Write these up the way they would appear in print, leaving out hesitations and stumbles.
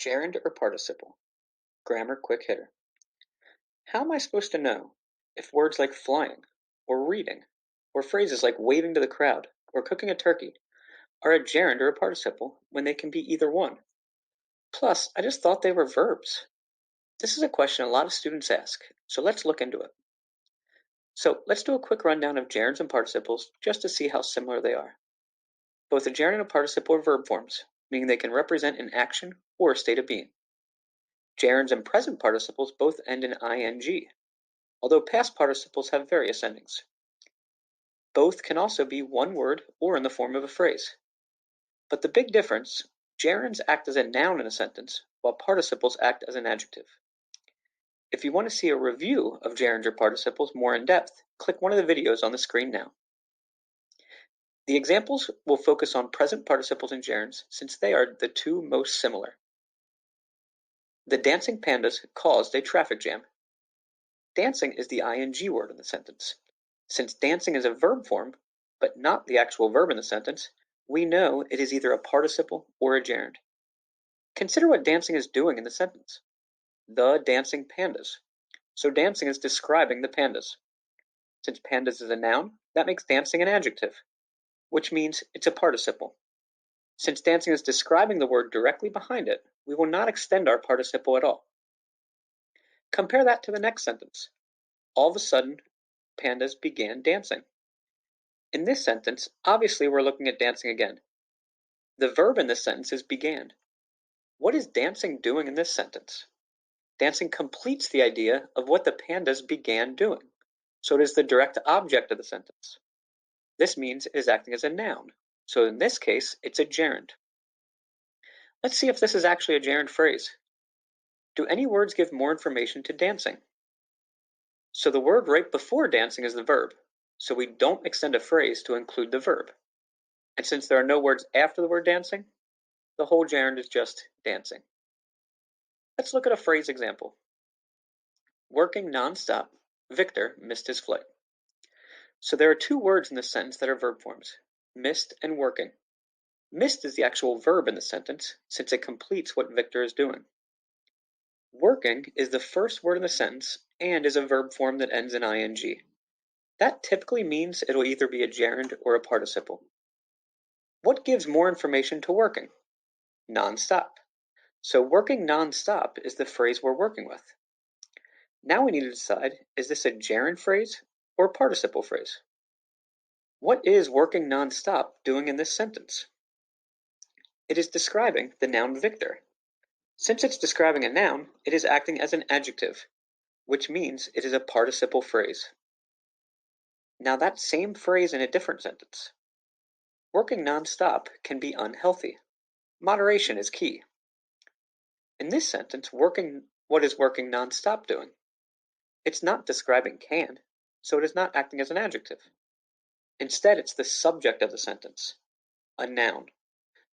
Gerund or participle? Grammar quick hitter. How am I supposed to know if words like flying, or reading, or phrases like waving to the crowd, or cooking a turkey are a gerund or a participle when they can be either one? Plus, I just thought they were verbs. This is a question a lot of students ask, so let's look into it. So let's do a quick rundown of gerunds and participles just to see how similar they are. Both a gerund and a participle are verb forms, meaning they can represent an action or a state of being. Gerunds and present participles both end in ing, although past participles have various endings. Both can also be one word or in the form of a phrase. But the big difference, gerunds act as a noun in a sentence, while participles act as an adjective. If you want to see a review of gerunds or participles more in depth, click one of the videos on the screen now. The examples will focus on present participles and gerunds since they are the two most similar. The dancing pandas caused a traffic jam. Dancing is the ing word in the sentence. Since dancing is a verb form, but not the actual verb in the sentence, we know it is either a participle or a gerund. Consider what dancing is doing in the sentence. The dancing pandas. So dancing is describing the pandas. Since pandas is a noun, that makes dancing an adjective, which means it's a participle. Since dancing is describing the word directly behind it, we will not extend our participle at all. Compare that to the next sentence. All of a sudden, pandas began dancing. In this sentence, obviously we're looking at dancing again. The verb in this sentence is began. What is dancing doing in this sentence? Dancing completes the idea of what the pandas began doing, so it is the direct object of the sentence. This means it is acting as a noun, so in this case, it's a gerund. Let's see if this is actually a gerund phrase. Do any words give more information to dancing? So the word right before dancing is the verb, so we don't extend a phrase to include the verb. And since there are no words after the word dancing, the whole gerund is just dancing. Let's look at a phrase example. Working non-stop, Victor missed his flight. So there are two words in this sentence that are verb forms, missed and working. Missed is the actual verb in the sentence, since it completes what Victor is doing. Working is the first word in the sentence and is a verb form that ends in ing. That typically means it'll either be a gerund or a participle. What gives more information to working? Non-stop. So working non-stop is the phrase we're working with. Now we need to decide, is this a gerund phrase or a participle phrase? What is working non-stop doing in this sentence? It is describing the noun Victor. Since it's describing a noun, it is acting as an adjective, which means it is a participle phrase. Now that same phrase in a different sentence. Working non-stop can be unhealthy. Moderation is key. In this sentence, what is working non-stop doing? It's not describing can, so it is not acting as an adjective. Instead, it's the subject of the sentence, a noun.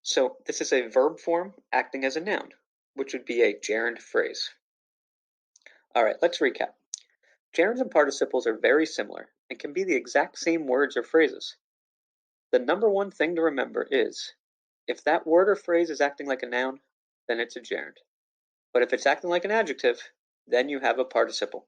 So this is a verb form acting as a noun, which would be a gerund phrase. Alright, let's recap. Gerunds and participles are very similar and can be the exact same words or phrases. The number one thing to remember is, if that word or phrase is acting like a noun, then it's a gerund. But if it's acting like an adjective, then you have a participle.